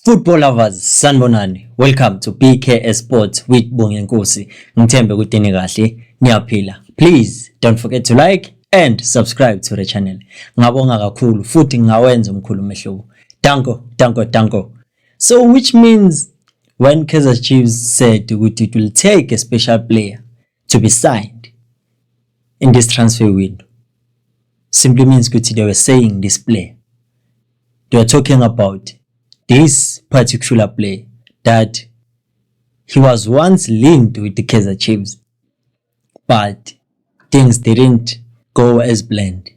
Football lovers, sanibonani. Welcome to PKS Sports with Bongenkosi. Ngithembe ukuthi ni kahle, niyaphila. Please don't forget to like and subscribe to the channel. Ngabonga kakhulu futhi ngawenza umkhulu umehluko. Danko. So which means when Kaizer Chiefs said ukuthi it will take a special player to be signed in this transfer window, simply means ukuthi they were saying this player. They were talking about this particular player that he was once linked with the Kaizer Chiefs, but things didn't go as planned.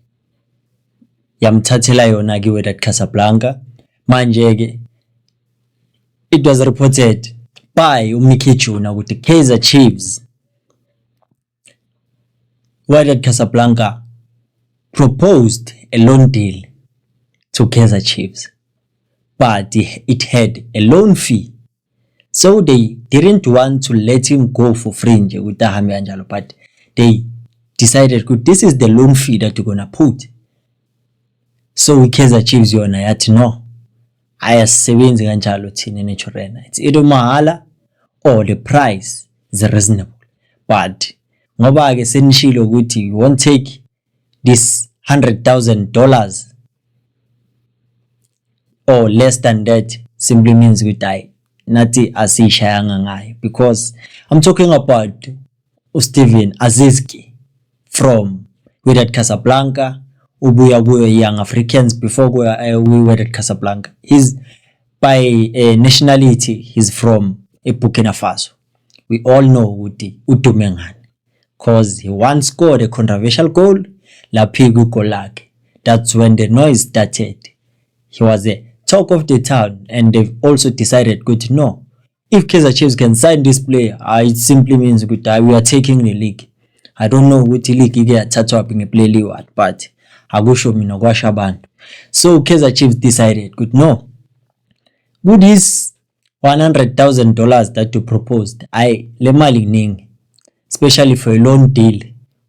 Yamthathela yona ke Wydad Casablanca. Manje ke it was reported by Mickey Juna with the Kaizer Chiefs. Wydad Casablanca proposed a loan deal to Kaizer Chiefs, but it had a loan fee, so they didn't want to let him go for free with Hambi Anjalo, but they decided this is the loan fee that you're gonna put. So Kaizer Chiefs yona yathi no, ayasebenzi kanjalo thina neChorena, it's either mahala or the price is reasonable. But ngoba ke senishilo ukuthi you won't take this $100,000 or less than that, simply means ukuthi nathi asishayanga ngayo, because I'm talking about Steven Azizki from Wydad Casablanca. Ubuya kuyo Young Africans before Wydad Casablanca. He's by nationality, he's from Burkina Faso. We all know ukuthi udume ngani, cause he once scored a controversial goal laphiku goal lakhe. That's when the noise started. He was a talk of the town, and they've also decided good no, if Kaizer Chiefs can sign this player, it simply means good we are taking the league. I don't know what league ike yathathwa up in a play liwat, but akusho mina kwasha abantu. So Kaizer Chiefs decided good no, with this $100,000 that you proposed, le mali ning, especially for a loan deal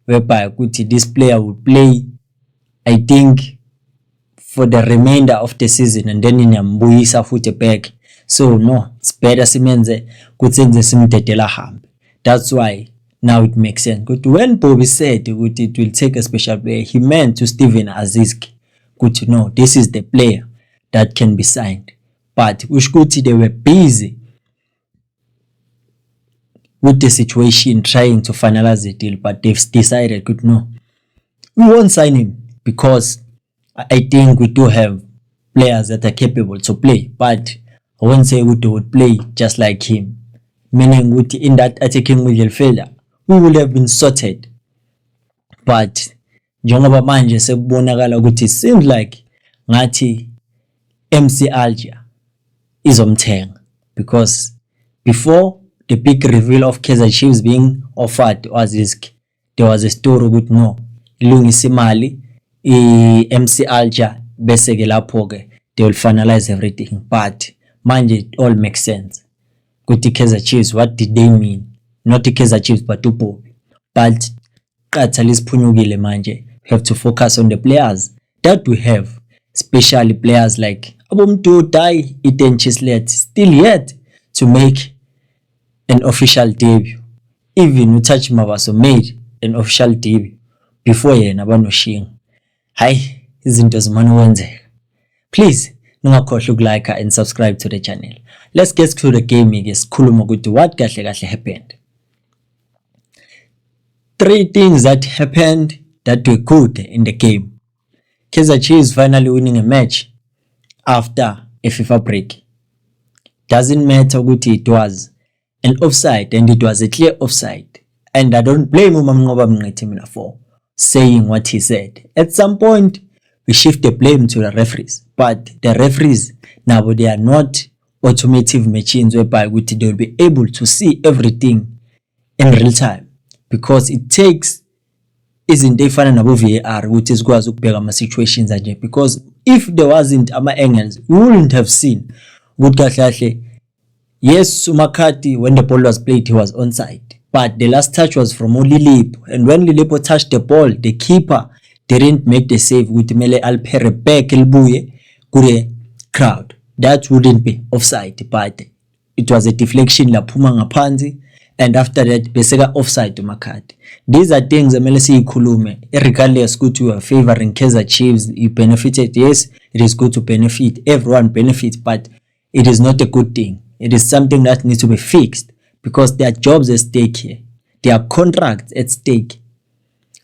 whereby this player would play, I think, for the remainder of the season, and then inambuyisa futhi back. So no, it's better simenze kutsenze simdedela hambe. That's why now it makes sense. But when Bobby said it will take a special player, he meant to Steven Azizki. Good, no, this is the player that can be signed. But Ushkuti, they were busy with the situation, trying to finalize the deal, but they've decided good no, we won't sign him, because I think we do have players that are capable to play, but I won't say we would play just like him. Meaning in that attacking midfielder, we would have been sorted. But njengoba manje sekubonakala ukuthi it seems like ngathi MC Alger izomthenga, because before the big reveal of Kaizer Chiefs being offered to Azizki, there was a story with no, ilungisa imali MC Alger bese ke lapho ke they will finalize everything. But manje it all makes sense. Kuti Kaizer Chiefs, what did they mean? Not the Kaizer Chiefs but uBobby. But qatha lisiphunyukile manje, we have to focus on the players that we have, especially players like Abomdodai, Eden Chislet, still yet to make an official debut. Even Utachi Mabaso made an official debut before yena banoshinga. Hi, izinto zimane wenzeka. Please, ningakhohlwa ukulike and subscribe to the channel. Let's get to the game ke sikhuluma ukuthi what kahle happened. 3 things that happened that were good in the game. Kaizer Chiefs finally winning a match after a FIFA break. Doesn't matter ukuthi it was an offside, and it was a clear offside. And I don't blame uMamnqoba Mngqithi mina for saying what he said. At some point, we shift the blame to the referees, but the referees now, they are not automotive machines whereby they will be able to see everything in real time, because it takes isn't efana nabo VAR which is kwazi ukubheka ama situations anje, because if there wasn't ama angles we wouldn't have seen ukuthi kahle yes uMakhati, when the ball was played he was onside, but the last touch was from Lilipo, and when Lilipo touched the ball, the keeper didn't make the save ukuthi mele alphere back libuye kule crowd. that wouldn't be offside, but it was a deflection laphuma ngaphansi, and after that beseka offside uMakhadi. These are things emele siyikhulume regardless ukuthi you are favoring Kaizer Chiefs, you benefited. Yes, it is good to benefit, everyone benefits, but it is not a good thing. It is something that needs to be fixed because there are jobs at stake here, there are contracts at stake.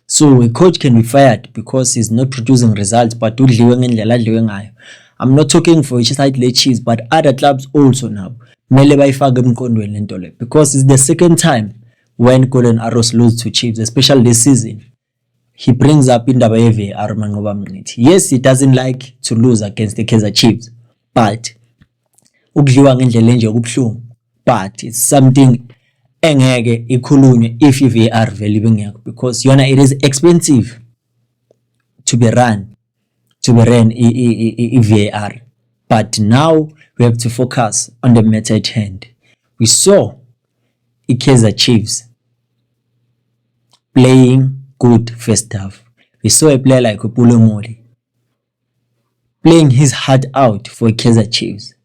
So a coach can be fired because he's not producing results, but udliwe ngendlela adliwe ngayo. I'm not talking for Chiefs Chiefs, but other clubs also now mele bayifake emqondweni lento le, because it's the second time when Golden Arrows lose to Chiefs, especially this season. He brings up indaba ye-VAR Manqoba Mnqithi. Yes, he doesn't like to lose against the Kaizer Chiefs, but ukudliwa ngendlela enje kubuhlungu, but it's something engeke ikhulunywe if i-VAR vele ibengekho, because yona it is expensive to be ran i-VAR. But now we have to focus on the matter at hand. We saw Kaizer Chiefs playing good first half. We saw a player like Pulo Mori playing his heart out for Kaizer Chiefs,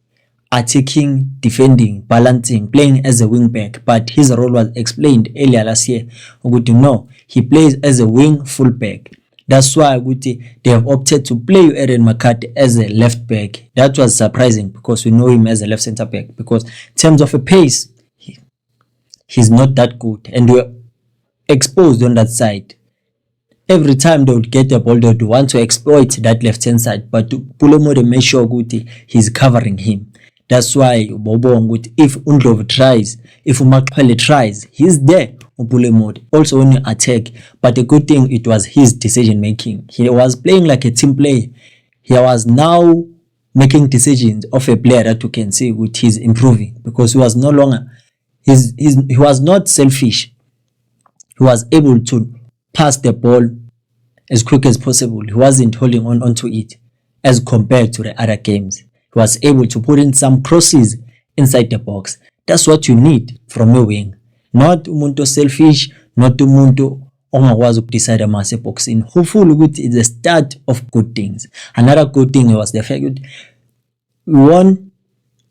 attacking, defending, balancing, playing as a wing back, but his role was explained earlier last year. No, he plays as a wing full back. That's why they have opted to play Aaron McCarthy as a left back. That was surprising because we know him as a left centre back, because in terms of a pace, he's not that good, and we're exposed on that side. Every time they would get the ball, they would want to exploit that left hand side, but Pulo Mori make sure he's covering him. That's why if Undlovu tries, if Umaxhwele tries, he's there. Also when you attack, but the good thing, it was his decision making. He was playing like a team player. He was now making decisions of a player that you can see he's improving, because he was no longer he was not selfish. He was able to pass the ball as quick as possible. He wasn't holding onto it as compared to the other games. He was able to put in some crosses inside the box. That's what you need from a wing. Not umuntu selfish, not umuntu ongakwazi ukudecide amase boxing. Hopefully it's the start of good things. Another good thing was the fact that we won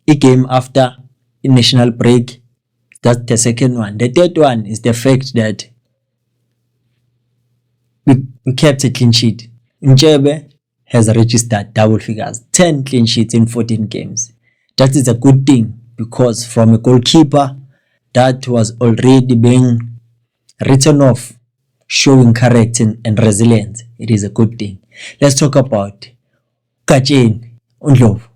a game after a national break. That's the second one. The third one is the fact that we kept a clean sheet. Ntshebe has registered double figures, 10 clean sheets in 14 games. That is a good thing, because from a goalkeeper that was already being written off, showing character and resilience, it is a good thing. Let's talk about Katsheni Undlovu.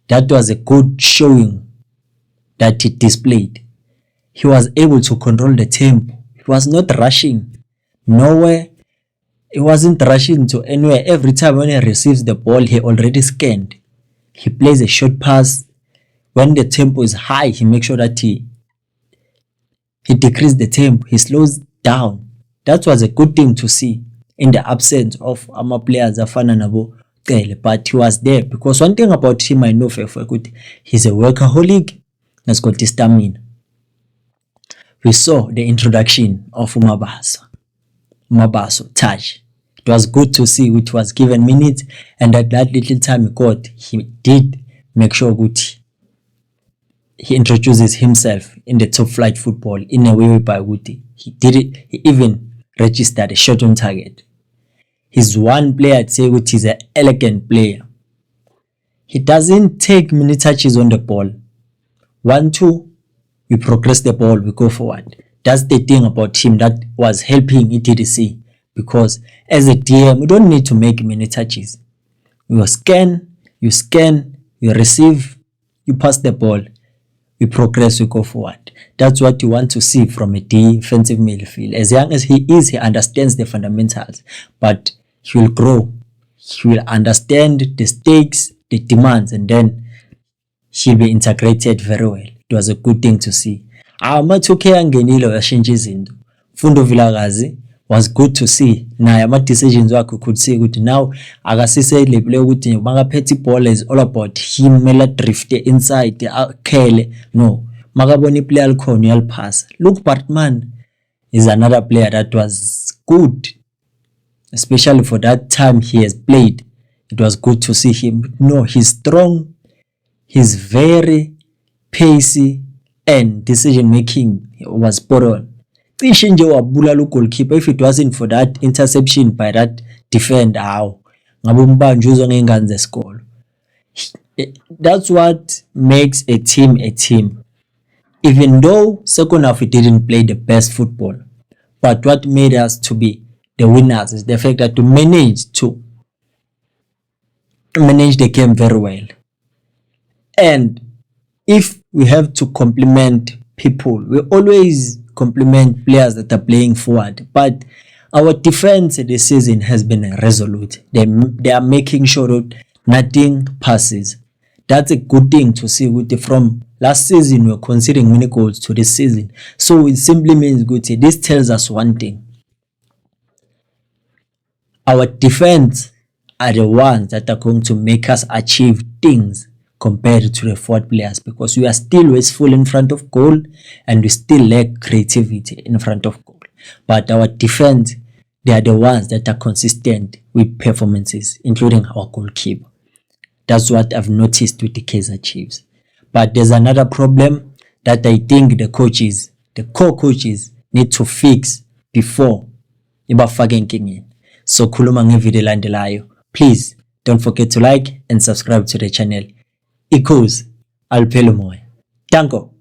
That was a good showing that he displayed. He was able to control the tempo. He was not rushing nowhere. He wasn't rushing to anywhere. Every time when he receives the ball, he already scanned. He plays a short pass. When the tempo is high, he makes sure that he decreases the tempo. He slows down. That was a good thing to see in the absence of our players afana nabo Cele. But he was there, because one thing about him I know for good, he's a workaholic. He's got the stamina. We saw the introduction of Mabaso Taj. It was good to see, which was given minutes, and that little time he got, he did make sure he introduces himself in the top flight football in a way by Guti. He did it. He even registered a shot on target. He's one player I'd say which is an elegant player. He doesn't take many touches on the ball. 1-2, we progress the ball, we go forward. That's the thing about him that was helping ETDC, because as a DM, you don't need to make many touches. You scan, you receive, you pass the ball, we progress, we go forward. That's what you want to see from a defensive midfield. As young as he is, he understands the fundamentals, but he will grow. He will understand the stakes, the demands, and then he'll be integrated very well. It was a good thing to see. Ama-2K angenile yashintsha izinto. Mfundo Vilakazi was good to see. Naye ama-decisions wakhe could see ukuthi now akasisele play ukuthi makaphethe ibhola is all about him, mela drift inside akhele. No, makabona iplayer likhona uyaliphasa. Luke Bartman is another player that was good, especially for that time he has played. it was good to see him. No, he's strong, he's very pacey, and decision making was spot on. Cishe nje wabulala goalkeeper. If it wasn't for that interception by that defender, ngabe umbanjuzwe ngengane zesikolo. That's what makes a team a team. Even though second half we didn't play the best football, but what made us to be the winners is the fact that we managed to manage the game very well. And if we have to compliment people, we always compliment players that are playing forward, but our defense this season has been resolute. They are making sure that nothing passes. That's a good thing to see. From last season we're conceding many goals to this season, so it simply means good. This tells us one thing: our defense are the ones that are going to make us achieve things compared to the forward players, because we are still wasteful in front of goal and we still lack creativity in front of goal. But our defense, they are the ones that are consistent with performances, including our goalkeeper. That's what I've noticed with the Kaizer Chiefs. But there's another problem that I think the core coaches need to fix before ibafake enkingeni. So khuluma ngevideo elandelayo. Please don't forget to like and subscribe to the channel. Equals Alpelo Moya. Danko.